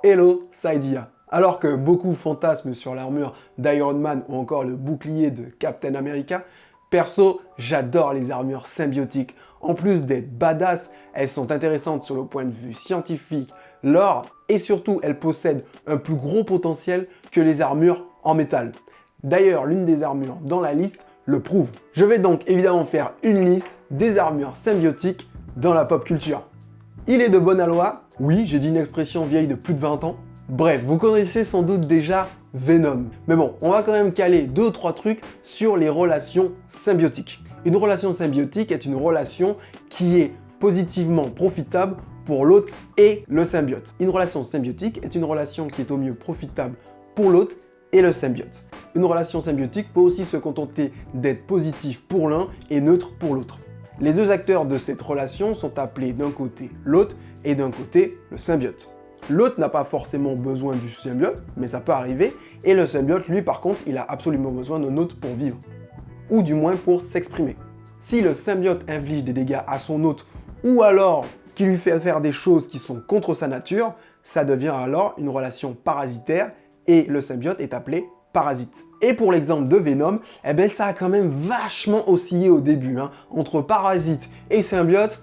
Hello, Saidia. Alors que beaucoup fantasment sur l'armure d'Iron Man ou encore le bouclier de Captain America, perso, j'adore les armures symbiotiques. En plus d'être badass, elles sont intéressantes sur le point de vue scientifique, lore, et surtout elles possèdent un plus gros potentiel que les armures en métal. D'ailleurs, l'une des armures dans la liste le prouve. Je vais donc évidemment faire une liste des armures symbiotiques dans la pop culture. Il est de bonne loi, oui, j'ai dit une expression vieille de plus de 20 ans. Bref, vous connaissez sans doute déjà Venom. Mais bon, on va quand même caler 2 ou 3 trucs sur les relations symbiotiques. Une relation symbiotique est une relation qui est positivement profitable pour l'hôte et le symbiote. Une relation symbiotique est une relation qui est au mieux profitable pour l'hôte et le symbiote. Une relation symbiotique peut aussi se contenter d'être positive pour l'un et neutre pour l'autre. Les deux acteurs de cette relation sont appelés d'un côté l'hôte et d'un côté le symbiote. L'hôte n'a pas forcément besoin du symbiote, mais ça peut arriver, et le symbiote, lui, par contre, il a absolument besoin d'un hôte pour vivre, ou du moins pour s'exprimer. Si le symbiote inflige des dégâts à son hôte, ou alors qu'il lui fait faire des choses qui sont contre sa nature, ça devient alors une relation parasitaire, et le symbiote est appelé parasite. Et pour l'exemple de Venom, eh ben ça a quand même vachement oscillé au début. Entre parasite et symbiote,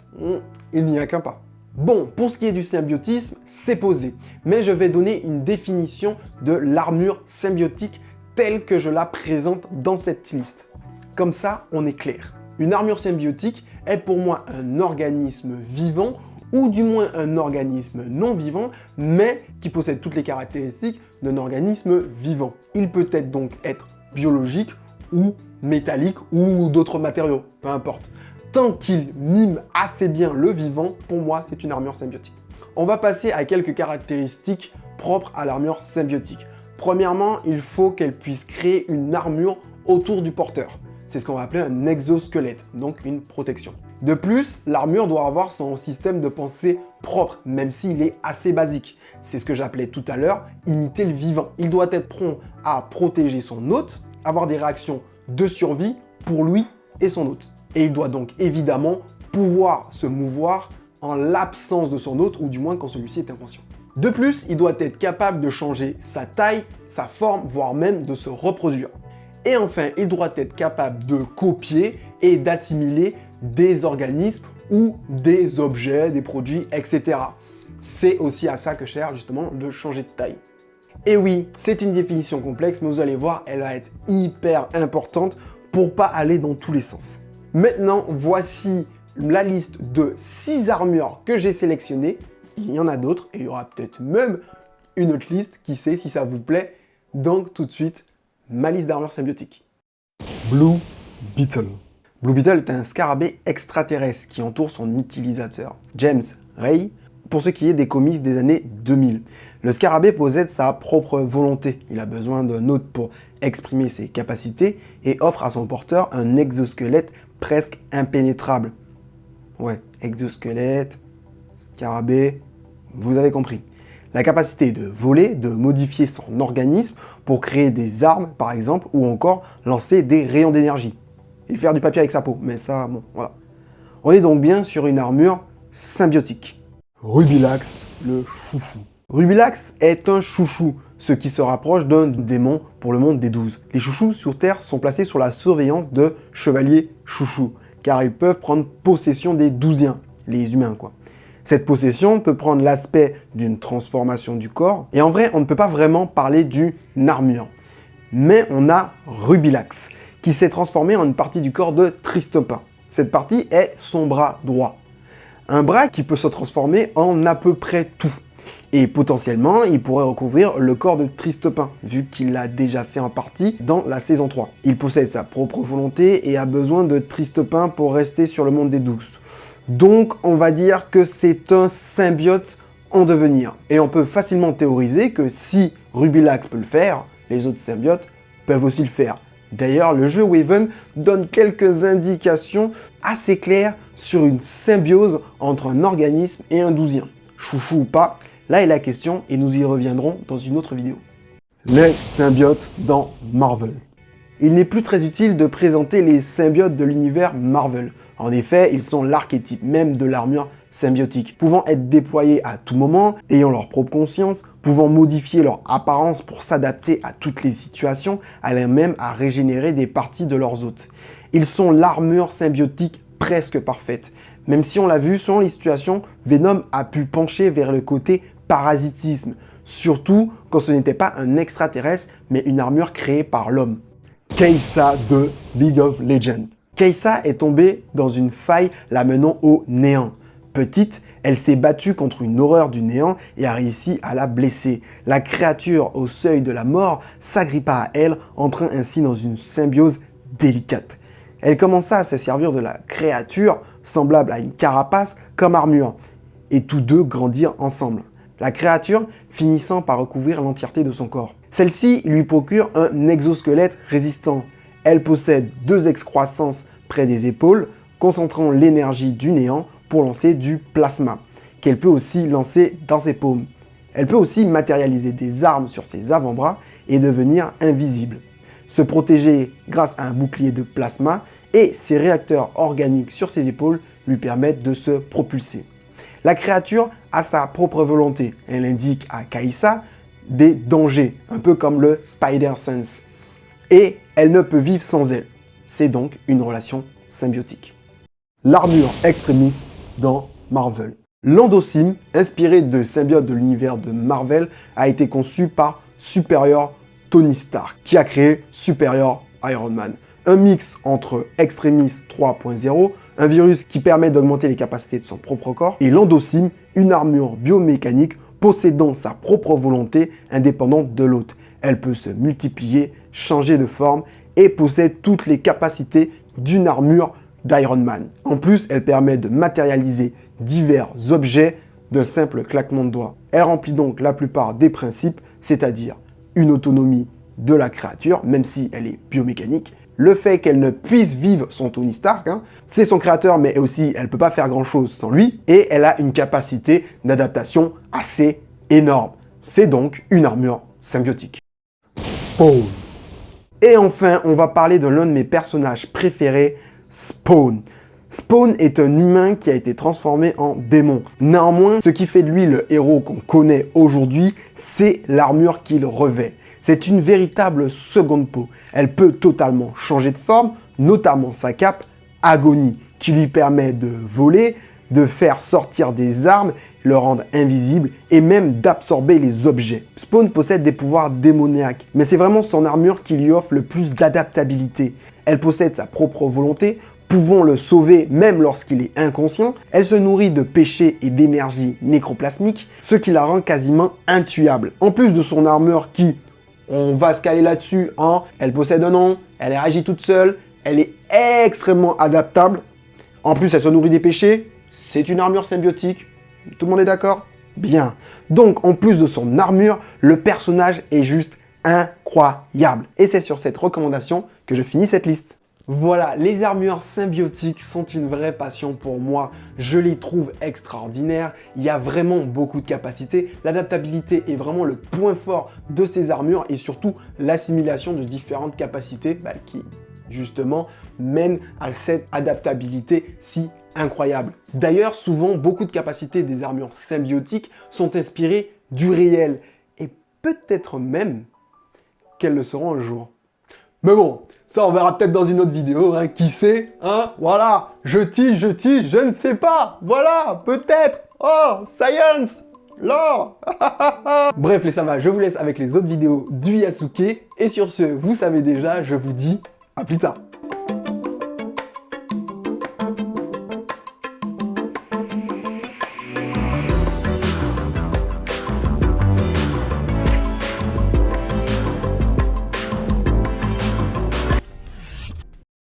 il n'y a qu'un pas. Bon, pour ce qui est du symbiotisme, c'est posé. Mais je vais donner une définition de l'armure symbiotique telle que je la présente dans cette liste. Comme ça, on est clair. Une armure symbiotique est pour moi un organisme vivant, ou du moins un organisme non vivant, mais qui possède toutes les caractéristiques d'un organisme vivant. Il peut être donc être biologique, ou métallique, ou d'autres matériaux, peu importe. Tant qu'il mime assez bien le vivant, pour moi, c'est une armure symbiotique. On va passer à quelques caractéristiques propres à l'armure symbiotique. Premièrement, il faut qu'elle puisse créer une armure autour du porteur. C'est ce qu'on va appeler un exosquelette, donc une protection. De plus, l'armure doit avoir son système de pensée propre, même s'il est assez basique. C'est ce que j'appelais tout à l'heure, imiter le vivant. Il doit être prompt à protéger son hôte, avoir des réactions de survie pour lui et son hôte. Et il doit donc évidemment pouvoir se mouvoir en l'absence de son hôte, ou du moins quand celui-ci est inconscient. De plus, il doit être capable de changer sa taille, sa forme, voire même de se reproduire. Et enfin, il doit être capable de copier et d'assimiler des organismes ou des objets, des produits, etc. C'est aussi à ça que sert justement de changer de taille. Et oui, c'est une définition complexe, mais vous allez voir, elle va être hyper importante pour pas aller dans tous les sens. Maintenant, voici la liste de 6 armures que j'ai sélectionnées. Il y en a d'autres, et il y aura peut-être même une autre liste, qui sait si ça vous plaît. Donc tout de suite, ma liste d'armures symbiotiques. Blue Beetle. Blue Beetle est un scarabée extraterrestre qui entoure son utilisateur, James Ray, pour ce qui est des comics des années 2000. Le scarabée possède sa propre volonté. Il a besoin d'un hôte pour exprimer ses capacités et offre à son porteur un exosquelette presque impénétrable. Ouais, exosquelette, scarabée, vous avez compris. La capacité de voler, de modifier son organisme pour créer des armes, par exemple, ou encore lancer des rayons d'énergie. Et faire du papier avec sa peau, mais ça, bon, voilà. On est donc bien sur une armure symbiotique. Rubilax, le chouchou. Rubilax est un chouchou, ce qui se rapproche d'un démon pour le monde des 12. Les chouchous sur Terre sont placés sous la surveillance de chevaliers chouchous, car ils peuvent prendre possession des douziens, les humains quoi. Cette possession peut prendre l'aspect d'une transformation du corps, et en vrai, on ne peut pas vraiment parler d'une armure. Mais on a Rubilax, qui s'est transformé en une partie du corps de Tristopin. Cette partie est son bras droit. Un bras qui peut se transformer en à peu près tout. Et potentiellement, il pourrait recouvrir le corps de Tristopin, vu qu'il l'a déjà fait en partie dans la saison 3. Il possède sa propre volonté et a besoin de Tristopin pour rester sur le monde des douces. Donc, on va dire que c'est un symbiote en devenir. Et on peut facilement théoriser que si Rubilax peut le faire, les autres symbiotes peuvent aussi le faire. D'ailleurs, le jeu Waven donne quelques indications assez claires sur une symbiose entre un organisme et un douzien. Chouchou ou pas, là est la question et nous y reviendrons dans une autre vidéo. Les symbiotes dans Marvel. Il n'est plus très utile de présenter les symbiotes de l'univers Marvel. En effet, ils sont l'archétype même de l'armure symbiotiques, pouvant être déployés à tout moment, ayant leur propre conscience, pouvant modifier leur apparence pour s'adapter à toutes les situations, allant même à régénérer des parties de leurs hôtes. Ils sont l'armure symbiotique presque parfaite. Même si on l'a vu, selon les situations, Venom a pu pencher vers le côté parasitisme, surtout quand ce n'était pas un extraterrestre, mais une armure créée par l'homme. Kai'Sa de League of Legends. Kai'Sa est tombée dans une faille la menant au néant. Petite, elle s'est battue contre une horreur du néant et a réussi à la blesser. La créature au seuil de la mort s'agrippa à elle, entrant ainsi dans une symbiose délicate. Elle commença à se servir de la créature, semblable à une carapace, comme armure, et tous deux grandirent ensemble. La créature finissant par recouvrir l'entièreté de son corps. Celle-ci lui procure un exosquelette résistant. Elle possède 2 excroissances près des épaules, concentrant l'énergie du néant pour lancer du plasma, qu'elle peut aussi lancer dans ses paumes. Elle peut aussi matérialiser des armes sur ses avant-bras et devenir invisible. Se protéger grâce à un bouclier de plasma et ses réacteurs organiques sur ses épaules lui permettent de se propulser. La créature a sa propre volonté. Elle indique à Kai'Sa des dangers, un peu comme le Spider Sense. Et elle ne peut vivre sans elle. C'est donc une relation symbiotique. L'armure Extremis dans Marvel. L'Endosyme, inspiré de symbiotes de l'univers de Marvel, a été conçu par Superior Tony Stark, qui a créé Superior Iron Man. Un mix entre Extremis 3.0, un virus qui permet d'augmenter les capacités de son propre corps, et l'Endosyme, une armure biomécanique possédant sa propre volonté indépendante de l'autre. Elle peut se multiplier, changer de forme et possède toutes les capacités d'une armure d'Iron Man. En plus, elle permet de matérialiser divers objets d'un simple claquement de doigts. Elle remplit donc la plupart des principes, c'est-à-dire une autonomie de la créature, même si elle est biomécanique. Le fait qu'elle ne puisse vivre sans Tony Stark, c'est son créateur, mais aussi elle ne peut pas faire grand-chose sans lui, et elle a une capacité d'adaptation assez énorme. C'est donc une armure symbiotique. Spawn. Et enfin, on va parler de l'un de mes personnages préférés, Spawn. Spawn est un humain qui a été transformé en démon. Néanmoins, ce qui fait de lui le héros qu'on connaît aujourd'hui, c'est l'armure qu'il revêt. C'est une véritable seconde peau. Elle peut totalement changer de forme, notamment sa cape Agonie, qui lui permet de voler, de faire sortir des armes, le rendre invisible et même d'absorber les objets. Spawn possède des pouvoirs démoniaques, mais c'est vraiment son armure qui lui offre le plus d'adaptabilité. Elle possède sa propre volonté, pouvant le sauver même lorsqu'il est inconscient. Elle se nourrit de péchés et d'énergie nécroplasmique, ce qui la rend quasiment intuable. En plus de son armure qui, on va se caler là-dessus, elle possède un nom, elle réagit toute seule, elle est extrêmement adaptable. En plus, elle se nourrit des péchés. C'est une armure symbiotique. Tout le monde est d'accord? Bien. Donc, en plus de son armure, le personnage est juste incroyable. Et c'est sur cette recommandation que je finis cette liste. Voilà, les armures symbiotiques sont une vraie passion pour moi. Je les trouve extraordinaires. Il y a vraiment beaucoup de capacités. L'adaptabilité est vraiment le point fort de ces armures et surtout l'assimilation de différentes capacités qui, justement, mènent à cette adaptabilité si incroyable. D'ailleurs, souvent, beaucoup de capacités des armures symbiotiques sont inspirées du réel et peut-être même qu'elles le seront un jour. Mais bon, ça on verra peut-être dans une autre vidéo, qui sait, voilà, je tease, je ne sais pas, voilà, peut-être, oh, science, lore. Bref les Samas, je vous laisse avec les autres vidéos du Yasuke, et sur ce, vous savez déjà, je vous dis à plus tard.